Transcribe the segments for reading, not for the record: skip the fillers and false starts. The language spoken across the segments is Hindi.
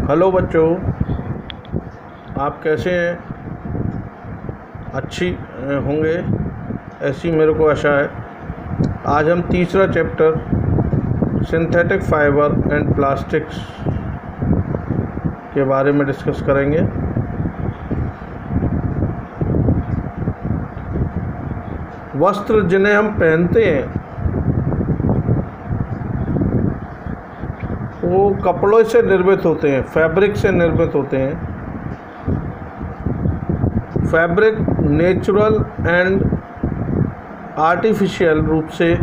हेलो बच्चों, आप कैसे हैं? अच्छी होंगे ऐसी मेरे को आशा है। आज हम तीसरा chapter synthetic fibre and plastics के बारे में डिस्कस करेंगे। वस्त्र जिन्हें हम पहनते हैं वो कपड़ों से निर्मित होते हैं, फैब्रिक से निर्मित होते हैं। फैब्रिक नेचुरल एंड आर्टिफिशियल रूप से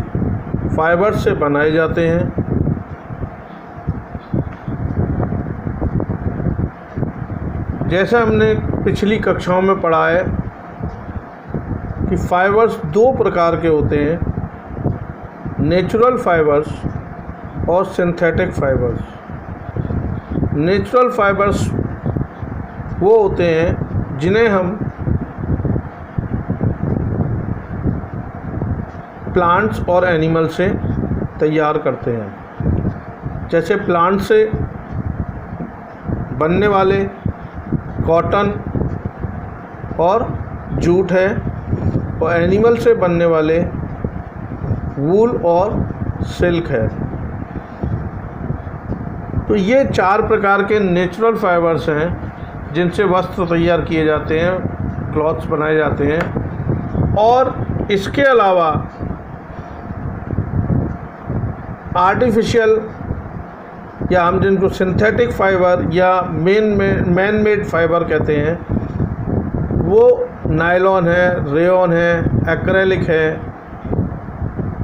फाइबर से बनाए जाते हैं। जैसे हमने पिछली कक्षाओं में पढ़ा है कि फाइबर्स दो प्रकार के होते हैं, नेचुरल फाइबर्स और सिंथेटिक फाइबर्स। नेचुरल फाइबर्स वो होते हैं जिन्हें हम प्लांट्स और एनिमल से तैयार करते हैं। जैसे प्लांट से बनने वाले कॉटन और जूट है, और एनिमल से बनने वाले वूल और सिल्क है। तो ये चार प्रकार के नेचुरल फाइबर्स हैं जिनसे वस्त्र तैयार किए जाते हैं, क्लॉथ्स बनाए जाते हैं। और इसके अलावा आर्टिफिशियल या हम जिनको सिंथेटिक फाइबर या मैन मेड फाइबर कहते हैं, वो नायलॉन है, रेयॉन है, एक्रेलिक है,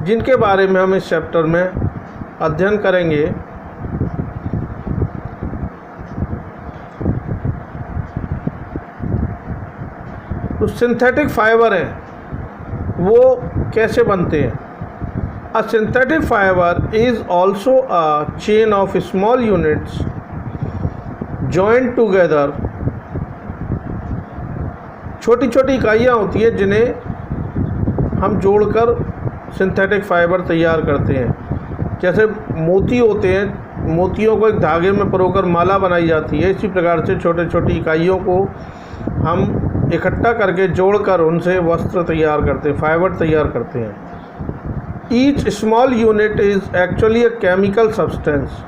जिनके बारे में हम इस चैप्टर में अध्ययन करेंगे। तो सिंथेटिक फाइबर हैं वो कैसे बनते हैं? अ synthetic fibre is also a chain of small units joint together. छोटी छोटी इकाइयाँ होती है जिन्हें हम जोड़कर सिंथेटिक फाइबर तैयार करते हैं। जैसे मोती होते हैं, मोतियों को एक धागे में परोकर माला बनाई जाती है। इसी प्रकार से छोटे छोटी इकाइयों को हम इकट्ठा करके जोड़कर उनसे वस्त्र तैयार करते हैं, फाइबर तैयार करते हैं। Each small unit is actually a chemical substance.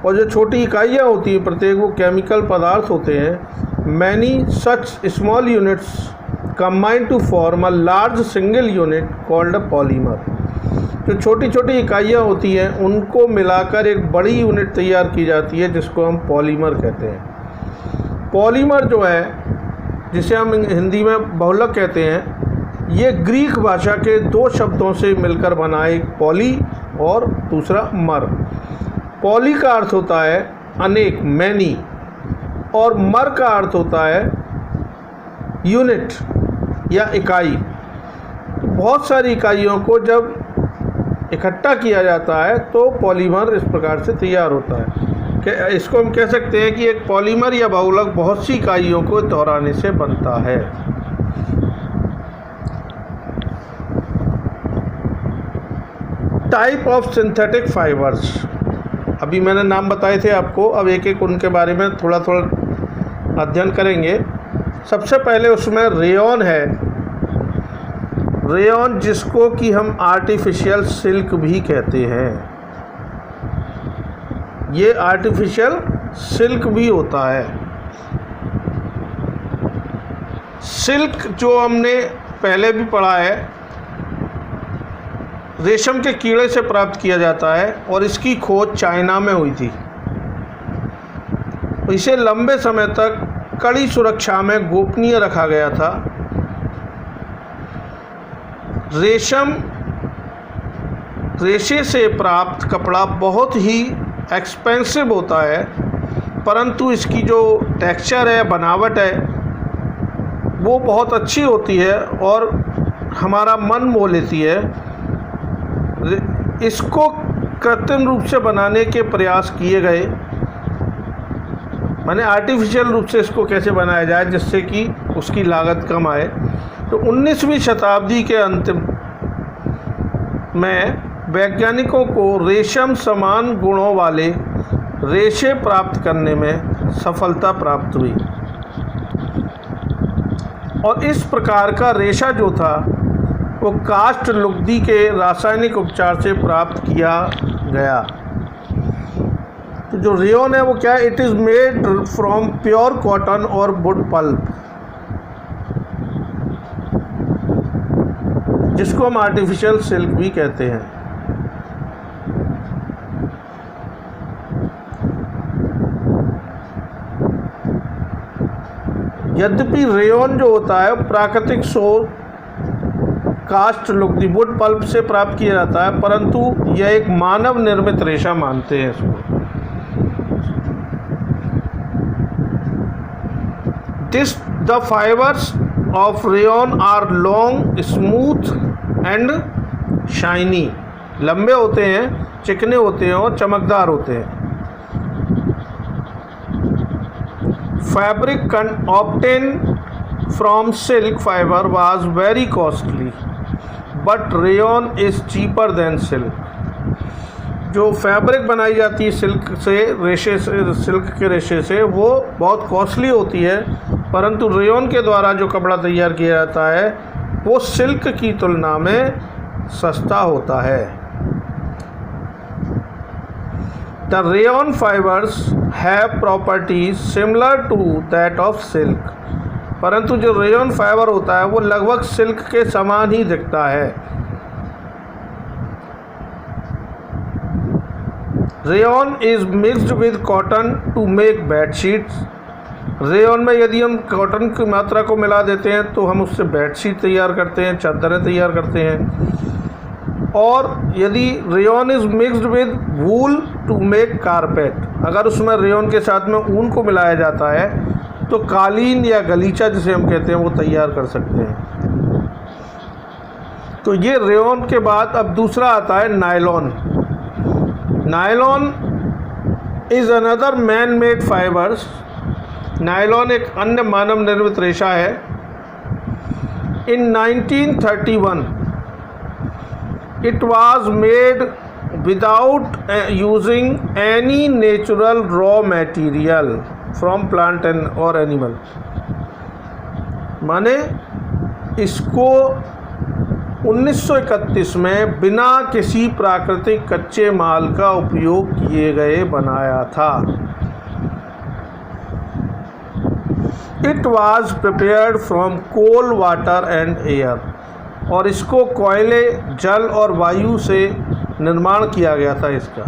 और जो छोटी इकाइयाँ होती हैं प्रत्येक, वो केमिकल पदार्थ होते हैं। Many such small units combine to form a large single unit called a polymer. जो छोटी छोटी इकाइयाँ होती हैं उनको मिलाकर एक बड़ी यूनिट तैयार की जाती है जिसको हम पॉलीमर कहते हैं। पॉलीमर जो है, जिसे हम हिंदी में बहुलक कहते हैं, ये ग्रीक भाषा के दो शब्दों से मिलकर बना है, एक पॉली और दूसरा मर। पॉली का अर्थ होता है अनेक, मैनी, और मर का अर्थ होता है यूनिट या इकाई। तो बहुत सारी इकाइयों को जब इकट्ठा किया जाता है तो पॉलीमर इस प्रकार से तैयार होता है। इसको हम कह सकते हैं कि एक पॉलीमर या बहुलक बहुत सी इकाइयों को दोहराने से बनता है। टाइप ऑफ सिंथेटिक फाइबर्स, अभी मैंने नाम बताए थे आपको, अब एक एक उनके बारे में थोड़ा थोड़ा अध्ययन करेंगे। सबसे पहले उसमें रेयॉन है। रेयॉन जिसको कि हम आर्टिफिशियल सिल्क भी कहते हैं, ये आर्टिफिशियल सिल्क भी होता है। सिल्क जो हमने पहले भी पढ़ा है, रेशम के कीड़े से प्राप्त किया जाता है और इसकी खोज चाइना में हुई थी। इसे लंबे समय तक कड़ी सुरक्षा में गोपनीय रखा गया था। रेशे से प्राप्त कपड़ा बहुत ही एक्सपेंसिव होता है, परंतु इसकी जो टेक्सचर है, बनावट है, वो बहुत अच्छी होती है और हमारा मन मोह लेती है। इसको कृत्रिम रूप से बनाने के प्रयास किए गए, माने आर्टिफिशियल रूप से इसको कैसे बनाया जाए जिससे कि उसकी लागत कम आए। तो 19वीं शताब्दी के अंतिम में वैज्ञानिकों को रेशम समान गुणों वाले रेशे प्राप्त करने में सफलता प्राप्त हुई और इस प्रकार का रेशा जो था वो काष्ठ लुगदी के रासायनिक उपचार से प्राप्त किया गया। तो जो रेयॉन है वो क्या है? It is made from pure cotton और वुड पल्प, जिसको हम आर्टिफिशियल सिल्क भी कहते हैं। यद्यपि रेयॉन जो होता है प्राकृतिक स्रोत काष्ठ लुगदी वुड पल्प से प्राप्त किया जाता है, परंतु यह एक मानव निर्मित रेशा मानते हैं इसको। The fibres of rayon are long, smooth and shiny. लंबे होते हैं, चिकने होते हैं और चमकदार होते हैं। Fabric obtain from silk fibre was very costly but rayon is cheaper than silk. जो फैब्रिक बनाई जाती है सिल्क से, रेशे से, सिल्क के रेशे से, वो बहुत कॉस्टली होती है, परंतु रेयॉन के द्वारा जो कपड़ा तैयार किया जाता है वो सिल्क की तुलना में सस्ता होता है। The rayon fibres have properties similar to that of silk. परंतु जो रेयॉन फाइबर होता है वो लगभग सिल्क के समान ही दिखता है। Rayon is mixed with cotton to make bedsheets. Rayon में यदि हम कॉटन की मात्रा को मिला देते हैं तो हम उससे बेडशीट तैयार करते हैं, चादरें तैयार करते हैं। और यदि rayon is mixed with wool to make carpet, अगर उसमें रेयॉन के साथ में ऊन को मिलाया जाता है तो कालीन या गलीचा जिसे हम कहते हैं वो तैयार कर सकते हैं। तो ये रेयॉन के बाद अब दूसरा आता है nylon. Nylon is another man made fibres. Nylon एक अन्य मानव निर्मित रेशा है। इन 1931 it was made without using any natural raw material from plant and और एनिमल। माने इसको 1931 में बिना किसी प्राकृतिक कच्चे माल का उपयोग किए गए बनाया था। It was prepared from coal, water and air. और इसको कोयले, जल और वायु से निर्माण किया गया था इसका।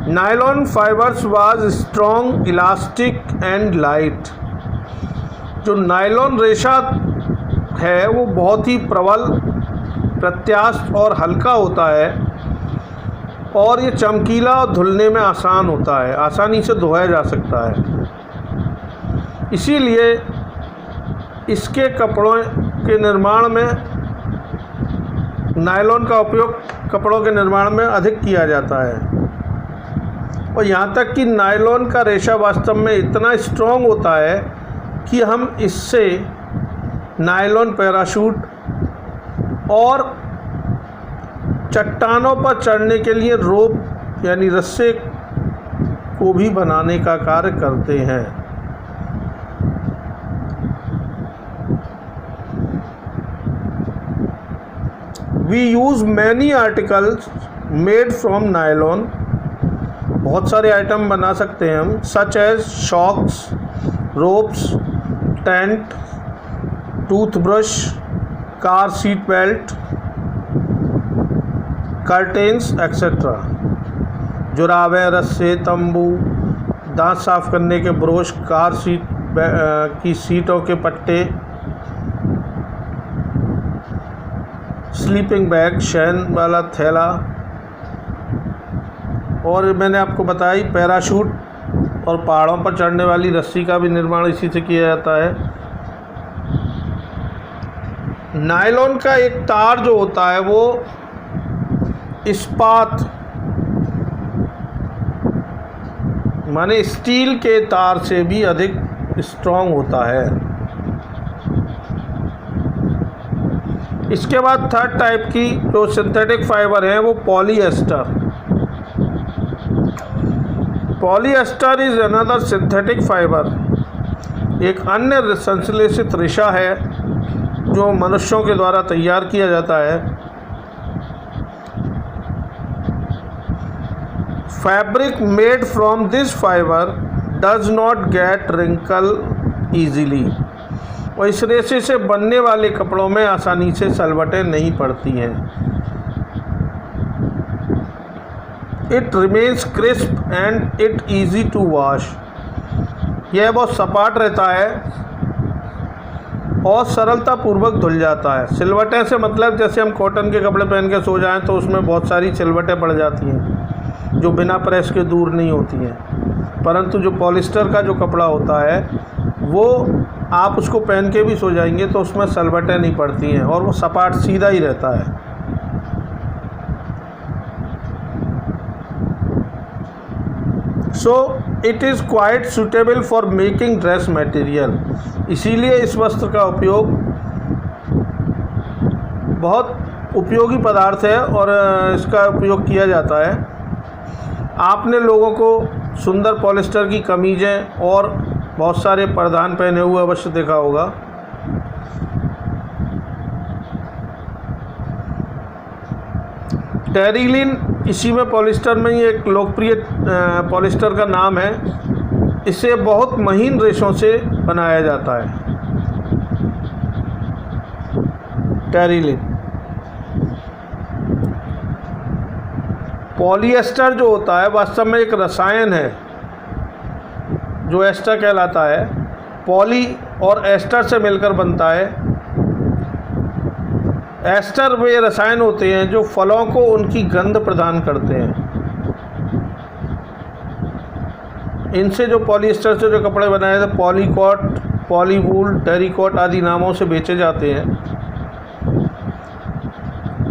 Nylon fibres was strong, elastic and light. जो नायलॉन रेशा है वो बहुत ही प्रबल, प्रत्यास्थ और हल्का होता है और ये चमकीला और धुलने में आसान होता है, आसानी से धोया जा सकता है। इसीलिए इसके कपड़ों के निर्माण में नायलॉन का उपयोग कपड़ों के निर्माण में अधिक किया जाता है। और यहाँ तक कि नायलॉन का रेशा वास्तव में इतना स्ट्रॉन्ग होता है कि हम इससे नायलॉन पैराशूट और चट्टानों पर चढ़ने के लिए रोप यानी रस्से को भी बनाने का कार्य करते हैं। We use many articles made from nylon. बहुत सारे आइटम बना सकते हैं हम, such as socks, ropes, tent, toothbrush, car seat belt, curtains etcetera. जुराबें, रस्से, तंबू, दांत साफ करने के ब्रश, कार सीट की सीटों के पट्टे, स्लीपिंग बैग, शयन वाला थैला, और मैंने आपको बताई पैराशूट और पहाड़ों पर चढ़ने वाली रस्सी का भी निर्माण इसी से किया जाता है। नायलॉन का एक तार जो होता है वो इस्पात माने स्टील के तार से भी अधिक स्ट्रॉन्ग होता है। इसके बाद थर्ड टाइप की जो सिंथेटिक फाइबर है वो polyester. Polyester is another synthetic fibre, एक अन्य संश्लेषित रेशा है जो मनुष्यों के द्वारा तैयार किया जाता है। Fabric made from this fibre does not get wrinkle easily, और इस रेशे से बनने वाले कपड़ों में आसानी से सलवटें नहीं पड़ती हैं। It remains crisp and it easy to wash, यह बहुत सपाट रहता है और सरलता पूर्वक धुल जाता है। सिलवटें से मतलब जैसे हम कॉटन के कपड़े पहन के सो जाएं तो उसमें बहुत सारी सिलवटें पड़ जाती हैं जो बिना प्रेस के दूर नहीं होती हैं, परंतु जो पॉलिस्टर का जो कपड़ा होता है वो आप उसको पहन के भी सो जाएंगे तो उसमें सलवटें नहीं पड़ती हैं और वो सपाट सीधा ही रहता है। So it is quite suitable for making dress material, इसीलिए इस वस्त्र का उपयोग बहुत उपयोगी पदार्थ है और इसका उपयोग किया जाता है। आपने लोगों को सुंदर पॉलिस्टर की कमीज़ें और बहुत सारे परिधान पहने हुए अवश्य देखा होगा। टेरिलिन इसी में पॉलिस्टर में ही एक लोकप्रिय पॉलिस्टर का नाम है। इसे बहुत महीन रेशों से बनाया जाता है। टेरिलिन। पॉलीएस्टर जो होता है वास्तव में एक रसायन है जो एस्टर कहलाता है। पॉली और एस्टर से मिलकर बनता है। एस्टर वे रसायन होते हैं जो फलों को उनकी गंध प्रदान करते हैं। इनसे जो पॉलिएस्टर से जो कपड़े बनाए थे पॉलीकॉट, पॉलीवूल, टेरिकॉट आदि नामों से बेचे जाते हैं।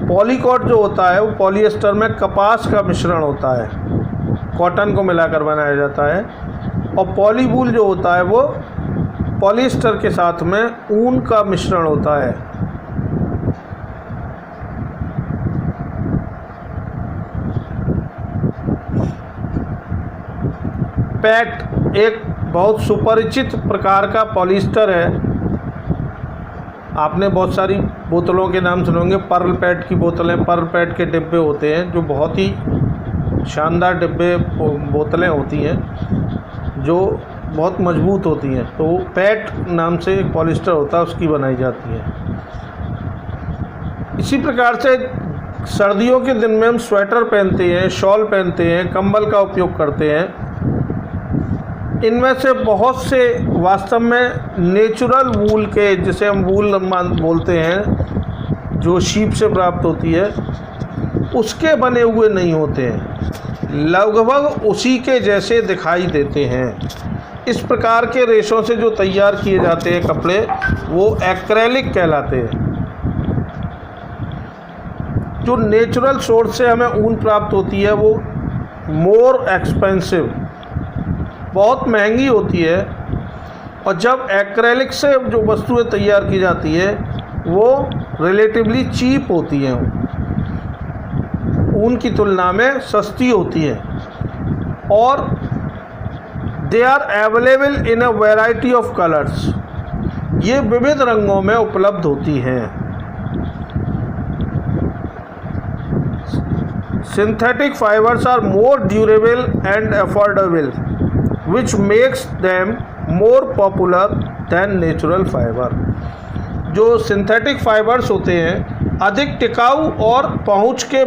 पॉलीकॉट जो होता है वो पॉलिएस्टर में कपास का मिश्रण होता है, कॉटन को मिलाकर बनाया जाता है। और पॉलीवूल जो होता है वो पॉलिएस्टर के साथ में ऊन का मिश्रण होता है। पैट एक बहुत सुपरिचित प्रकार का पॉलिएस्टर है। आपने बहुत सारी बोतलों के नाम सुने होंगे। पर्ल पैट की बोतलें, पर्ल पैट के डिब्बे होते हैं जो बहुत ही शानदार डिब्बे बोतलें होती हैं जो बहुत मजबूत होती हैं। तो पैट नाम से एक पॉलिस्टर होता है, उसकी बनाई जाती है। इसी प्रकार से सर्दियों के दिन में हम स्वेटर पहनते हैं, शॉल पहनते हैं, कंबल का उपयोग करते हैं। इनमें से बहुत से वास्तव में नेचुरल वूल के, जिसे हम वूल बोलते हैं, जो शीप से प्राप्त होती है, उसके बने हुए नहीं होते हैं, लगभग उसी के जैसे दिखाई देते हैं। इस प्रकार के रेशों से जो तैयार किए जाते हैं कपड़े वो एक्रेलिक कहलाते हैं। जो नेचुरल सोर्स से हमें ऊन प्राप्त होती है वो मोर एक्सपेंसिव, बहुत महंगी होती है। और जब एक्रेलिक से जो वस्तुएं तैयार की जाती है वो रिलेटिवली चीप होती हैं, ऊन की तुलना में सस्ती होती है। और they are available in a variety of colours, ये विविध रंगों में उपलब्ध होती हैं। Synthetic fibres are more durable and affordable which makes them more popular than natural fiber। जो सिंथेटिक फाइबर्स होते हैं अधिक टिकाऊ और पहुंच के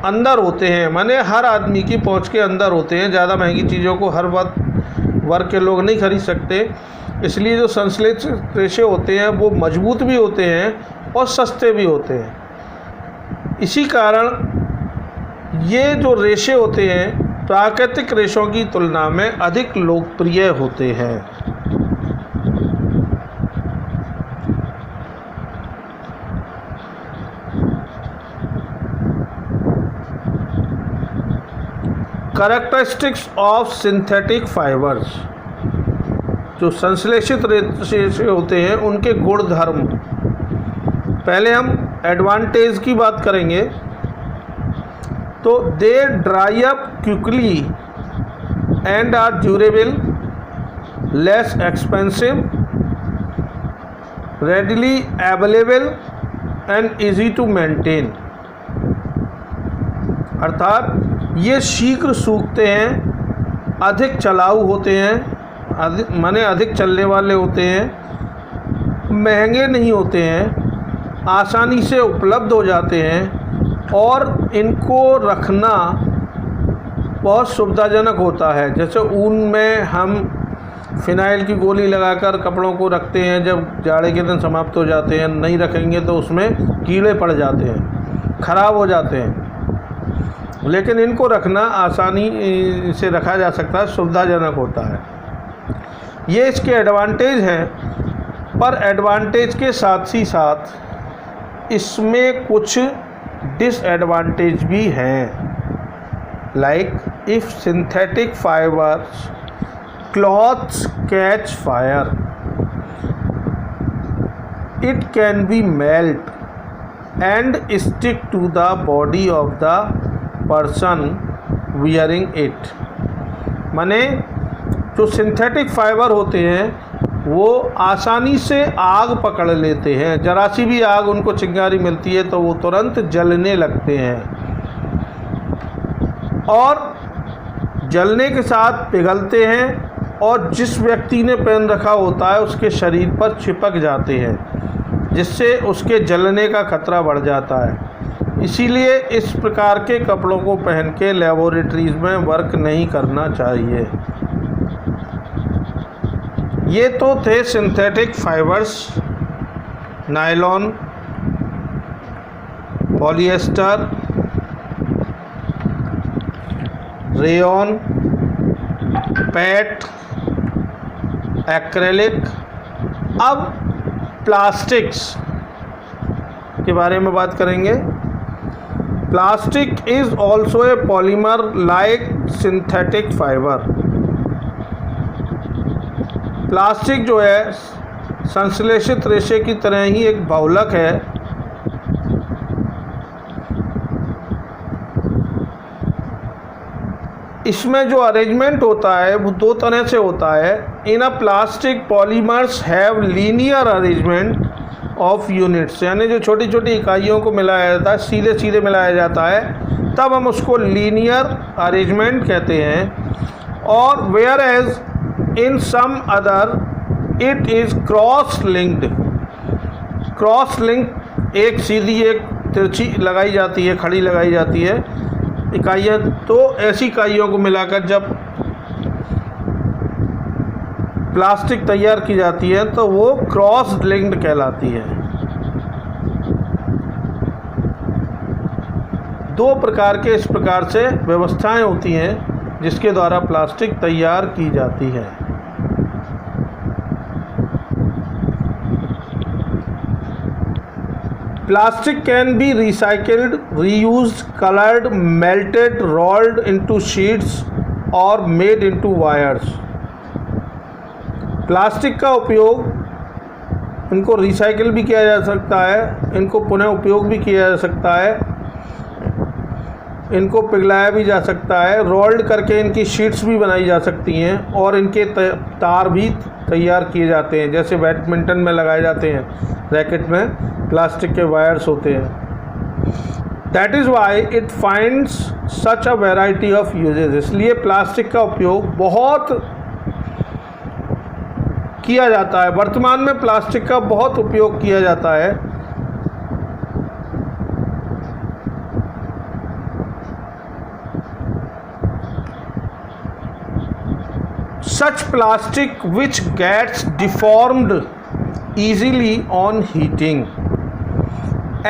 अंदर होते हैं, माने हर आदमी की पहुंच के अंदर होते हैं। ज़्यादा महंगी चीज़ों को हर वर्ग के लोग नहीं खरीद सकते, इसलिए जो संश्लेषित रेशे होते हैं वो मजबूत भी होते हैं और सस्ते भी होते हैं। इसी कारण ये जो रेशे होते हैं प्राकृतिक रेशों की तुलना में अधिक लोकप्रिय होते हैं। कैरेक्टरिस्टिक्स ऑफ सिंथेटिक फाइबर्स, जो संश्लेषित रेशे होते हैं उनके गुण धर्म। पहले हम एडवांटेज की बात करेंगे तो they dry up quickly and are durable, less expensive, readily available and easy to maintain. अर्थात ये शीघ्र सूखते हैं, अधिक चलाऊ होते हैं, माने अधिक चलने वाले होते हैं, महंगे नहीं होते हैं, आसानी से उपलब्ध हो जाते हैं और इनको रखना बहुत सुविधाजनक होता है। जैसे ऊन में हम फिनाइल की गोली लगाकर कपड़ों को रखते हैं, जब जाड़े के दिन समाप्त हो जाते हैं, नहीं रखेंगे तो उसमें कीड़े पड़ जाते हैं, ख़राब हो जाते हैं। लेकिन इनको रखना आसानी से रखा जा सकता है, सुविधाजनक होता है। ये इसके एडवांटेज हैं, पर एडवांटेज के साथ ही साथ इसमें कुछ डिसएडवांटेज भी हैं। Like if synthetic fibres clothes catch fire, it can be melt and stick to the body of the person wearing it. माने जो सिंथेटिक फाइबर होते हैं वो आसानी से आग पकड़ लेते हैं, जरा सी भी आग उनको चिंगारी मिलती है तो वो तुरंत जलने लगते हैं और जलने के साथ पिघलते हैं और जिस व्यक्ति ने पहन रखा होता है उसके शरीर पर चिपक जाते हैं, जिससे उसके जलने का खतरा बढ़ जाता है। इसीलिए इस प्रकार के कपड़ों को पहन के लेबोरेटरीज़ में वर्क नहीं करना चाहिए। ये तो थे synthetic fibres, nylon, polyester, rayon, PAT, acrylic. अब प्लास्टिक्स के बारे में बात करेंगे। Plastic is also a polymer like synthetic fibre. Plastic जो है संश्लेषित रेशे की तरह ही एक बहुलक है। इसमें जो अरेंजमेंट होता है वो दो तरह से होता है। In a plastic polymers have linear arrangement of units, यानी जो छोटी छोटी इकाइयों को मिलाया जाता है, सीधे सीधे मिलाया जाता है, तब हम उसको लीनियर अरेंजमेंट कहते हैं। और where as in some other it is cross linked. Cross link एक सीधी एक तिरछी लगाई जाती है, खड़ी लगाई जाती है इकाइयाँ। तो ऐसी इकाइयों को मिलाकर जब प्लास्टिक तैयार की जाती है तो वो क्रॉस लिंक्ड कहलाती है। दो प्रकार के इस प्रकार से व्यवस्थाएं होती हैं जिसके द्वारा प्लास्टिक तैयार की जाती है। Plastic can be recycled, reused, colored, melted, rolled into sheets or made into wires. Plastic का उपयोग, इनको रिसाइकिल भी किया जा सकता है, इनको पुनः उपयोग भी किया जा सकता है, इनको पिघलाया भी जा सकता है, रोल्ड करके इनकी शीट्स भी बनाई जा सकती हैं और इनके तार भी तैयार किए जाते हैं। जैसे बैडमिंटन में लगाए जाते हैं, रैकेट में प्लास्टिक के वायर्स होते हैं। That is why it finds such a variety of uses. इसलिए प्लास्टिक का उपयोग बहुत किया जाता है। वर्तमान में प्लास्टिक का बहुत उपयोग किया जाता है। Such plastic which gets deformed easily on heating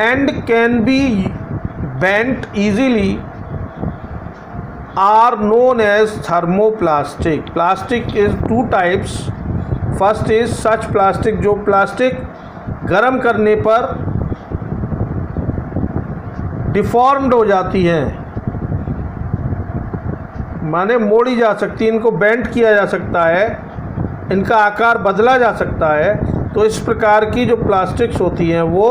and can be bent easily are known as thermoplastic. Plastic is two types. First is such plastic, जो प्लास्टिक गर्म करने पर डिफॉर्म्ड हो जाती हैं, माने मोड़ी जा सकती है, इनको बेंड किया जा सकता है, इनका आकार बदला जा सकता है। तो इस प्रकार की जो प्लास्टिक्स होती हैं वो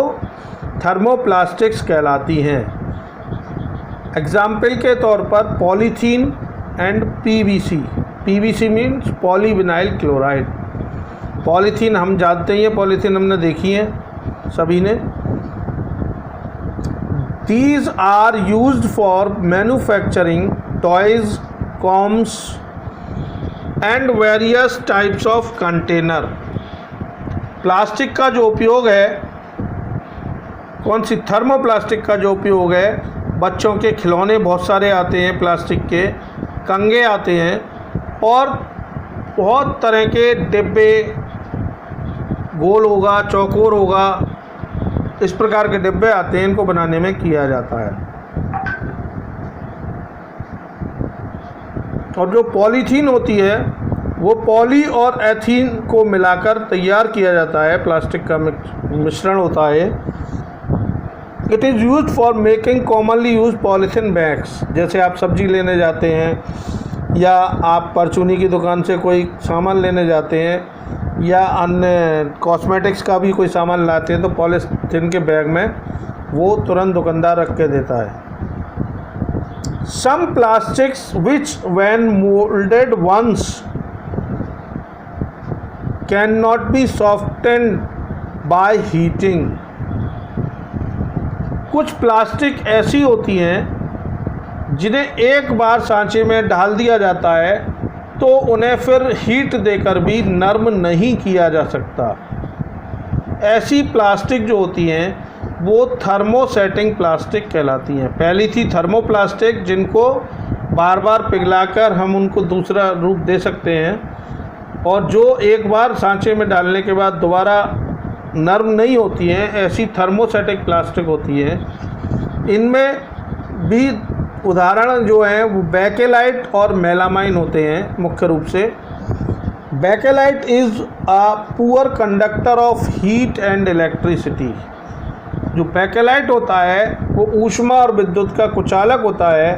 थर्मोप्लास्टिक्स कहलाती हैं। एग्जाम्पल के तौर पर polythene and PVC. PVC means polyvinyl chloride. Polythene हम जानते ही हैं, पॉलीथीन हमने देखी है सभी ने। These are used for manufacturing toys, combs and various types of container। Plastic का जो उपयोग है, कौन सी, थर्मोप्लास्टिक का जो उपयोग है, बच्चों के खिलौने बहुत सारे आते हैं प्लास्टिक के, कंगे आते हैं और बहुत तरह के डिब्बे, गोल होगा, चौकोर होगा, इस प्रकार के डिब्बे आते हैं, इनको बनाने में किया जाता है। और जो पॉलीथीन होती है वो पॉली और एथीन को मिलाकर तैयार किया जाता है, प्लास्टिक का मिश्रण होता है। It is used for making commonly use polythene bags. जैसे आप सब्जी लेने जाते हैं या आप परचूनी की दुकान से कोई सामान लेने जाते हैं या अन्य कॉस्मेटिक्स का भी कोई सामान लाते हैं तो पॉलीथीन के बैग में वो तुरंत दुकानदार रख के देता है। Some plastics which when moulded once can not be softened by heating. कुछ प्लास्टिक ऐसी होती हैं जिन्हें एक बार सांचे में डाल दिया जाता है तो उन्हें फिर हीट देकर भी नरम नहीं किया जा सकता। ऐसी प्लास्टिक जो होती हैं वो थर्मोसेटिंग प्लास्टिक कहलाती हैं। पहली थी थर्मोप्लास्टिक, जिनको बार बार पिघलाकर हम उनको दूसरा रूप दे सकते हैं, और जो एक बार सांचे में डालने के बाद दोबारा नरम नहीं होती हैं, ऐसी थर्मोसेटिक प्लास्टिक होती है। इनमें भी उदाहरण जो हैं वो बेकेलाइट और मेलामाइन होते हैं मुख्य रूप से। Bakelite is a poor conductor of heat and electricity. जो बेकेलाइट होता है वो ऊष्मा और विद्युत का कुचालक होता है,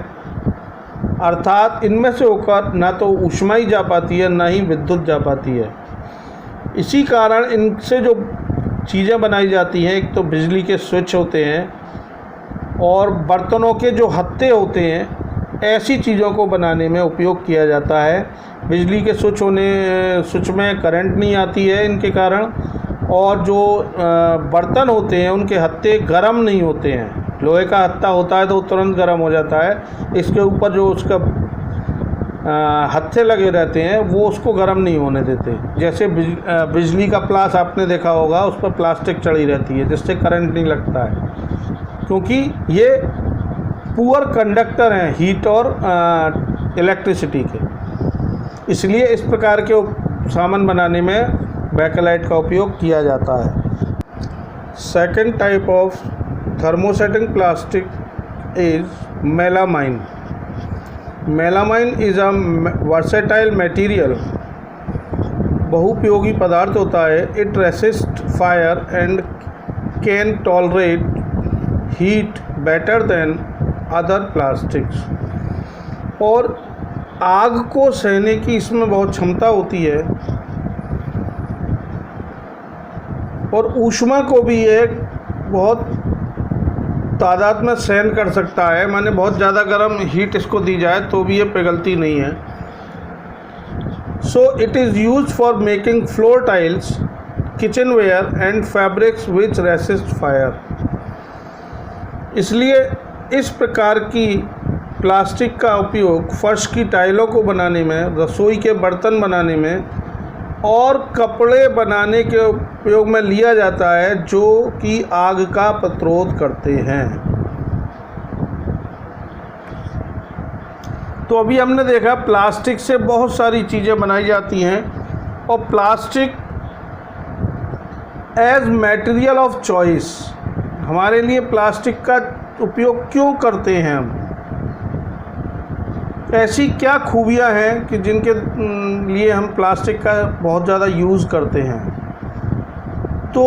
अर्थात इनमें से होकर ना तो ऊष्मा ही जा पाती है ना ही विद्युत जा पाती है। इसी कारण इनसे जो चीज़ें बनाई जाती हैं, एक तो बिजली के स्विच होते हैं और बर्तनों के जो हत्थे होते हैं, ऐसी चीज़ों को बनाने में उपयोग किया जाता है। बिजली के स्विच में करंट नहीं आती है इनके कारण, और जो बर्तन होते हैं उनके हत्थे गर्म नहीं होते हैं। लोहे का हत्था होता है तो तुरंत गर्म हो जाता है, इसके ऊपर जो उसका हत्थे लगे रहते हैं वो उसको गर्म नहीं होने देते। जैसे बिजली का प्लास आपने देखा होगा, उस पर प्लास्टिक चढ़ी रहती है जिससे करंट नहीं लगता है, क्योंकि ये पुअर कंडक्टर हैं हीट और इलेक्ट्रिसिटी के। इसलिए इस प्रकार के सामान बनाने में बेकेलाइट का उपयोग किया जाता है। Second type of thermosetting plastic is melamine. Melamine is a versatile material. बहुपयोगी पदार्थ होता है। It resist fire and can tolerate heat better than other plastics. और आग को सहने की इसमें बहुत क्षमता होती है और ऊष्मा को भी एक बहुत तादाद में सहन कर सकता है। माने बहुत ज़्यादा गर्म हीट इसको दी जाए तो भी ये पिघलती नहीं है। So it is used for making floor tiles, kitchenware and fabrics which resist fire. इसलिए इस प्रकार की प्लास्टिक का उपयोग फर्श की टाइलों को बनाने में, रसोई के बर्तन बनाने में और कपड़े बनाने के उपयोग में लिया जाता है, जो कि आग का प्रतिरोध करते हैं। तो अभी हमने देखा प्लास्टिक से बहुत सारी चीज़ें बनाई जाती हैं, और plastic as material of choice, हमारे लिए प्लास्टिक का उपयोग क्यों करते हैं हम, ऐसी क्या खूबियां हैं कि जिनके लिए हम प्लास्टिक का बहुत ज़्यादा यूज़ करते हैं। तो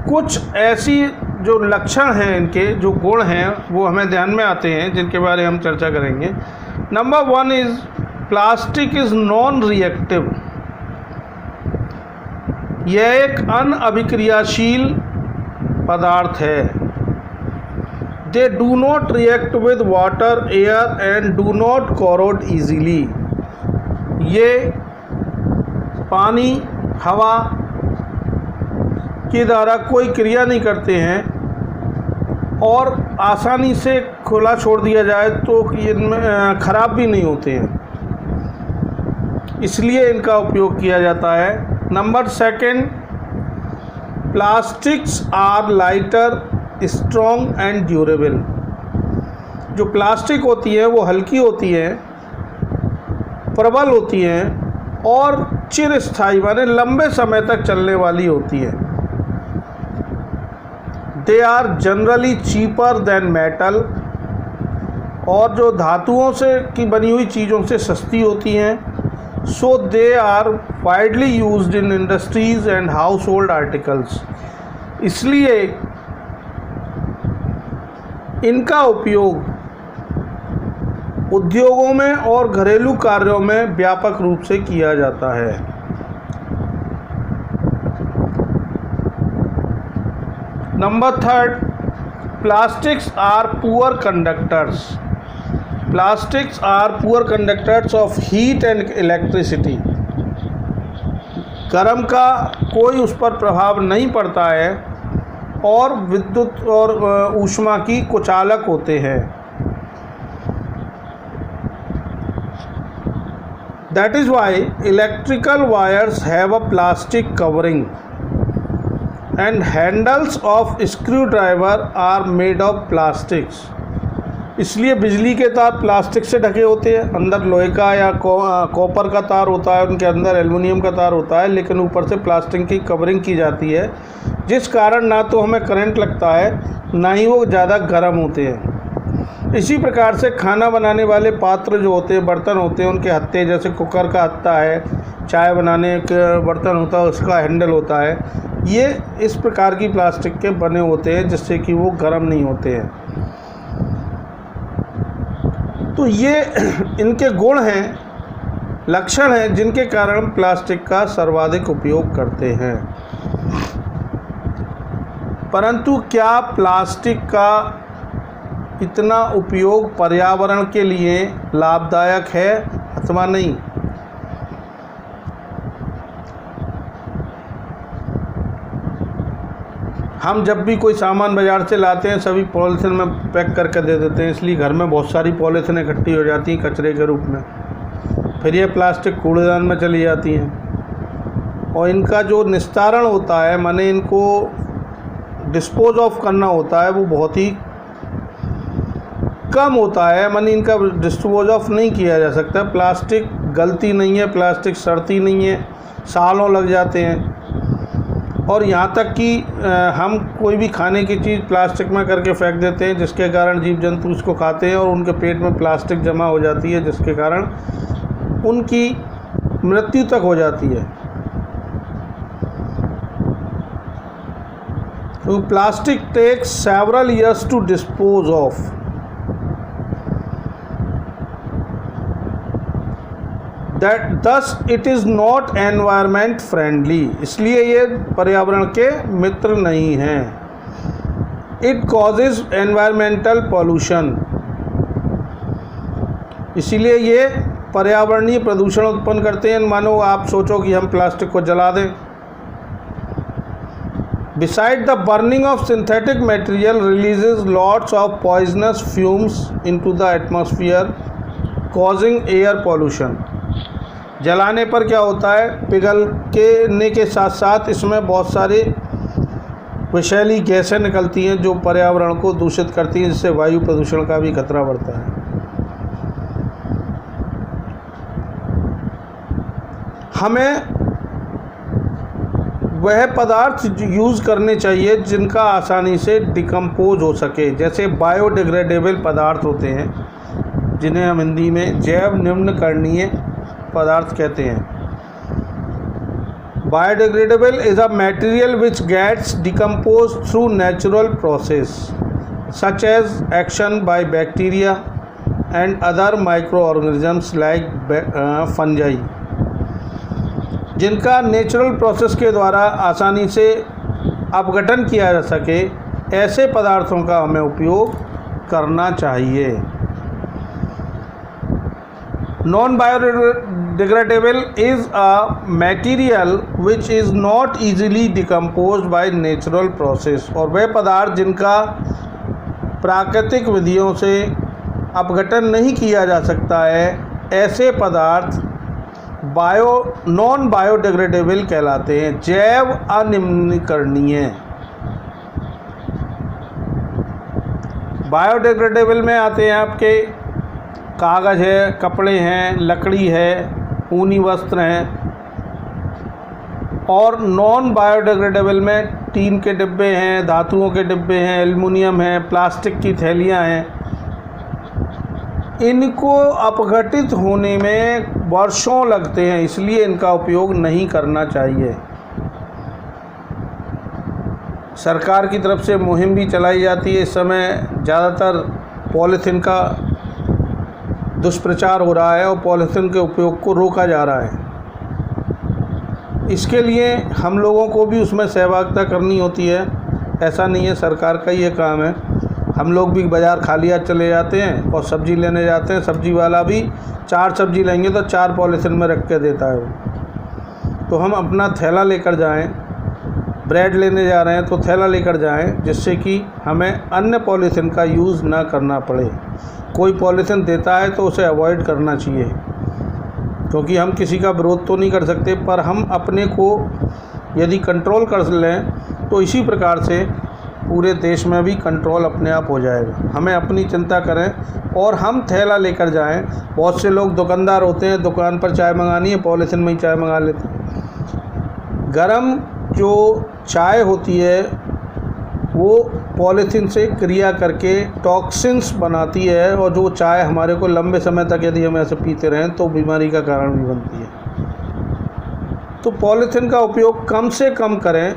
कुछ ऐसी जो लक्षण हैं, इनके जो गुण हैं वो हमें ध्यान में आते हैं, जिनके बारे में हम चर्चा करेंगे। Number 1 is plastic is non reactive. यह एक अनअभिक्रियाशील पदार्थ है। They do not react with water, air and do not corrode easily। ये पानी, हवा के द्वारा कोई क्रिया नहीं करते हैं और आसानी से खुला छोड़ दिया जाए तो इनमें ख़राब भी नहीं होते हैं, इसलिए इनका उपयोग किया जाता है। Number 2, plastics are lighter, strong and durable. जो प्लास्टिक होती है वो हल्की होती है, प्रबल होती हैं और चिरस्थायी माने लंबे समय तक चलने वाली होती है। They are generally cheaper than metal, और जो धातुओं से की बनी हुई चीज़ों से सस्ती होती हैं। So they are widely used in industries and household articles. इसलिए इनका उपयोग उद्योगों में और घरेलू कार्यों में व्यापक रूप से किया जाता है। Number 3, plastics are poor conductors. Plastics are poor conductors of heat and electricity. गर्म का कोई उस पर प्रभाव नहीं पड़ता है और विद्युत और ऊष्मा की कुचालक होते हैं। That is why electrical wires have a plastic covering and handles of screwdriver are made of plastics। इसलिए बिजली के तार प्लास्टिक से ढके होते हैं। अंदर लोहे का या कॉपर का तार होता है, उनके अंदर एल्युमिनियम का तार होता है, लेकिन ऊपर से प्लास्टिक की कवरिंग की जाती है, जिस कारण ना तो हमें करंट लगता है ना ही वो ज़्यादा गर्म होते हैं। इसी प्रकार से खाना बनाने वाले पात्र जो होते हैं, बर्तन होते हैं, उनके हत्थे, जैसे कुकर का हत्था है, चाय बनाने का बर्तन होता है उसका हैंडल होता है, ये इस प्रकार की प्लास्टिक के बने होते हैं जिससे कि वो गर्म नहीं होते हैं। तो ये इनके गुण हैं, लक्षण हैं, जिनके कारण प्लास्टिक का सर्वाधिक उपयोग करते हैं। परंतु क्या प्लास्टिक का इतना उपयोग पर्यावरण के लिए लाभदायक है अथवा नहीं? हम जब भी कोई सामान बाज़ार से लाते हैं सभी पॉलीथीन में पैक करके दे देते हैं, इसलिए घर में बहुत सारी पॉलीथीन इकट्ठी हो जाती हैं कचरे के रूप में। फिर ये प्लास्टिक कूड़ेदान में चली जाती हैं और इनका जो निस्तारण होता है, माने इनको डिस्पोज ऑफ करना होता है, वो बहुत ही कम होता है। माने इनका डिस्पोज ऑफ नहीं किया जा सकता। प्लास्टिक गलती नहीं है, प्लास्टिक सड़ती नहीं है, सालों लग जाते हैं। और यहाँ तक कि हम कोई भी खाने की चीज़ प्लास्टिक में करके फेंक देते हैं, जिसके कारण जीव जंतु उसको खाते हैं और उनके पेट में प्लास्टिक जमा हो जाती है, जिसके कारण उनकी मृत्यु तक हो जाती है। तो plastic takes several years to dispose of. That thus it is not environment friendly. इसलिए ये पर्यावरण के मित्र नहीं हैं। It causes environmental pollution. इसीलिए ये पर्यावरणीय प्रदूषण उत्पन्न करते हैं। मानो आप सोचो कि हम प्लास्टिक को जला दें। Beside the burning of synthetic material releases lots of poisonous fumes into the atmosphere, causing air pollution। जलाने पर क्या होता है, पिघलने के साथ साथ इसमें बहुत सारी विषैली गैसें निकलती हैं जो पर्यावरण को दूषित करती हैं, जिससे वायु प्रदूषण का भी खतरा बढ़ता है। हमें वह पदार्थ यूज़ करने चाहिए जिनका आसानी से डिकम्पोज हो सके, जैसे बायोडिग्रेडेबल पदार्थ होते हैं, जिन्हें हम हिंदी में जैव निम्नकरणीय पदार्थ कहते हैं। Biodegradable is a material which gets decompose through natural process such as action by bacteria and other micro organisms like fungi. जिनका नेचुरल प्रोसेस के द्वारा आसानी से अपघटन किया जा सके, ऐसे पदार्थों का हमें उपयोग करना चाहिए। Non biodegradable is a material which is not easily decompose by natural process, और वह पदार्थ जिनका प्राकृतिक विधियों से अपघटन नहीं किया जा सकता है, ऐसे पदार्थ नॉन बायोडिग्रेडेबल कहलाते हैं। जैव अनिम्नीकरणीय। बायोडिग्रेडेबल में आते हैं आपके कागज़ है, कपड़े हैं, लकड़ी है, ऊनी वस्त्र हैं, और नॉन बायोडिग्रेडेबल में टीन के डिब्बे हैं, धातुओं के डिब्बे हैं, एल्युमिनियम है, प्लास्टिक की थैलियाँ हैं। इनको अपघटित होने में वर्षों लगते हैं, इसलिए इनका उपयोग नहीं करना चाहिए। सरकार की तरफ से मुहिम भी चलाई जाती है। इस समय ज़्यादातर पॉलीथीन का दुष्प्रचार हो रहा है और पॉलीथीन के उपयोग को रोका जा रहा है। इसके लिए हम लोगों को भी उसमें सहभागिता करनी होती है। ऐसा नहीं है सरकार का ये काम है। हम लोग भी बाज़ार खाली हाथ चले जाते हैं और सब्ज़ी लेने जाते हैं। सब्ज़ी वाला भी 4 सब्ज़ी लेंगे तो 4 पॉलीथीन में रख के देता है वो। तो हम अपना थैला लेकर जाएं, ब्रेड लेने जा रहे हैं तो थैला लेकर जाएं, जिससे कि हमें अन्य पॉलीथीन का यूज़ ना करना पड़े। कोई पॉलीथीन देता है तो उसे अवॉइड करना चाहिए, क्योंकि हम किसी का विरोध तो नहीं कर सकते, पर हम अपने को यदि कंट्रोल कर लें तो इसी प्रकार से पूरे देश में भी कंट्रोल अपने आप हो जाएगा। हमें अपनी चिंता करें और हम थैला लेकर जाएं। बहुत से लोग दुकानदार होते हैं, दुकान पर चाय मंगानी है, पॉलीथीन में ही चाय मंगा लेते हैं। गरम जो चाय होती है वो पॉलीथीन से क्रिया करके टॉक्सिन्स बनाती है, और जो चाय हमारे को लंबे समय तक यदि हम ऐसे पीते रहें तो बीमारी का कारण भी बनती है। तो पॉलीथीन का उपयोग कम से कम करें,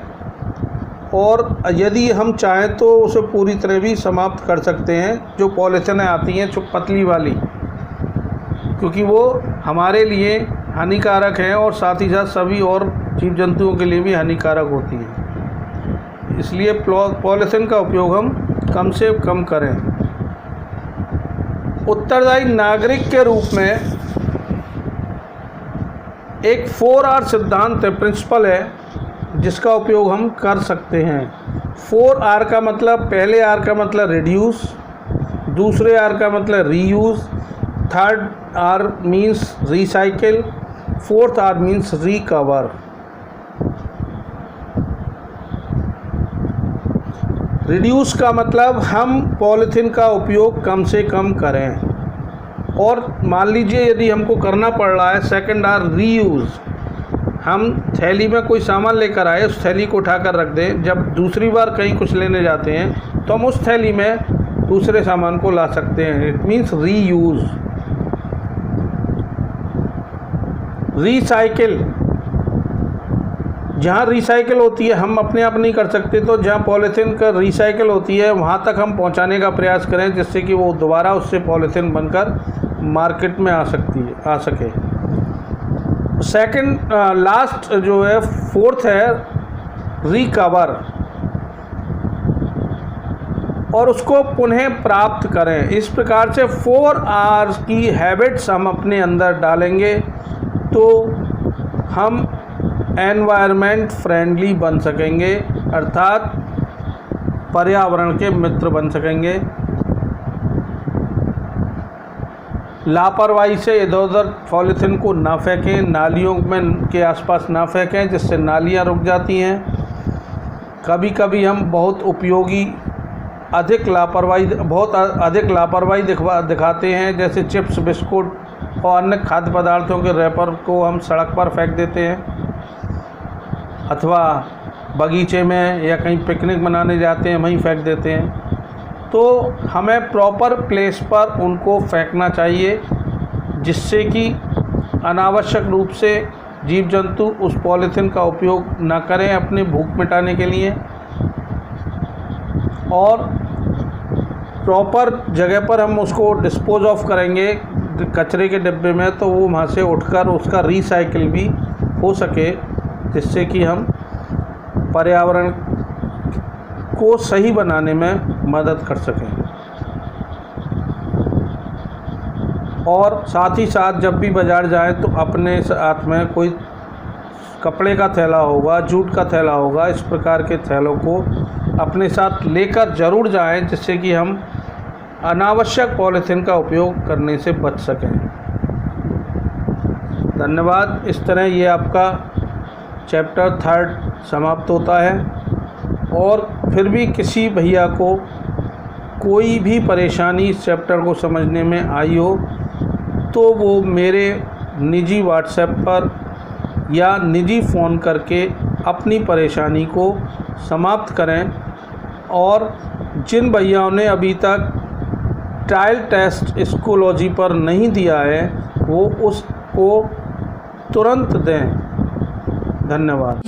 और यदि हम चाहें तो उसे पूरी तरह भी समाप्त कर सकते हैं। जो पॉलीथीन आती हैं जो पतली वाली, क्योंकि वो हमारे लिए हानिकारक हैं और साथ ही साथ सभी और जीव जंतुओं के लिए भी हानिकारक होती है। इसलिए पॉलीथीन का उपयोग हम कम से कम करें। उत्तरदायी नागरिक के रूप में एक 4R सिद्धांत है, प्रिंसिपल है, जिसका उपयोग हम कर सकते हैं। 4R का मतलब, पहले R का मतलब रिड्यूस, दूसरे R का मतलब reuse, third R means recycle, fourth R means recover. Reduce का मतलब हम पॉलीथीन का उपयोग कम से कम करें, और मान लीजिए यदि हमको करना पड़ रहा है सेकंड R रीयूज़। हम थैली में कोई सामान लेकर आए, उस थैली को उठाकर रख दें, जब दूसरी बार कहीं कुछ लेने जाते हैं तो हम उस थैली में दूसरे सामान को ला सकते हैं। It means reuse. रिसाइकिल, जहाँ रिसाइकिल होती है हम अपने आप नहीं कर सकते, तो जहाँ पॉलीथीन का रिसाइकिल होती है वहाँ तक हम पहुँचाने का प्रयास करें, जिससे कि वो दोबारा उससे पॉलीथीन बनकर मार्केट में आ सके। सेकंड लास्ट जो है, फोर्थ है रिकवर, और उसको पुनः प्राप्त करें। इस प्रकार से 4R की हैबिट्स हम अपने अंदर डालेंगे तो हम एनवायरनमेंट फ्रेंडली बन सकेंगे, अर्थात पर्यावरण के मित्र बन सकेंगे। लापरवाही से इधर उधर पॉलीथीन को ना फेंकें, नालियों में के आसपास ना फेंकें, जिससे नालियाँ रुक जाती हैं। कभी कभी हम बहुत अधिक लापरवाही दिखाते हैं, जैसे चिप्स, बिस्कुट और अन्य खाद्य पदार्थों के रैपर को हम सड़क पर फेंक देते हैं, अथवा बगीचे में या कहीं पिकनिक मनाने जाते हैं वहीं फेंक देते हैं। तो हमें प्रॉपर प्लेस पर उनको फेंकना चाहिए, जिससे कि अनावश्यक रूप से जीव जंतु उस पॉलीथीन का उपयोग ना करें अपने भूख मिटाने के लिए, और प्रॉपर जगह पर हम उसको डिस्पोज ऑफ करेंगे कचरे के डिब्बे में, तो वो वहाँ से उठकर उसका रिसाइकिल भी हो सके, जिससे कि हम पर्यावरण को सही बनाने में मदद कर सकें। और साथ ही साथ जब भी बाज़ार जाएं तो अपने साथ में कोई कपड़े का थैला होगा, जूट का थैला होगा, इस प्रकार के थैलों को अपने साथ लेकर ज़रूर जाएं, जिससे कि हम अनावश्यक पॉलीथीन का उपयोग करने से बच सकें। धन्यवाद। इस तरह ये आपका चैप्टर 3 समाप्त होता है। और फिर भी किसी भैया को कोई भी परेशानी इस चैप्टर को समझने में आई हो तो वो मेरे निजी व्हाट्सएप पर या निजी फ़ोन करके अपनी परेशानी को समाप्त करें। और जिन भैयाओं ने अभी तक ट्रायल टेस्ट स्कूलॉजी पर नहीं दिया है वो उसको तुरंत दें। धन्यवाद।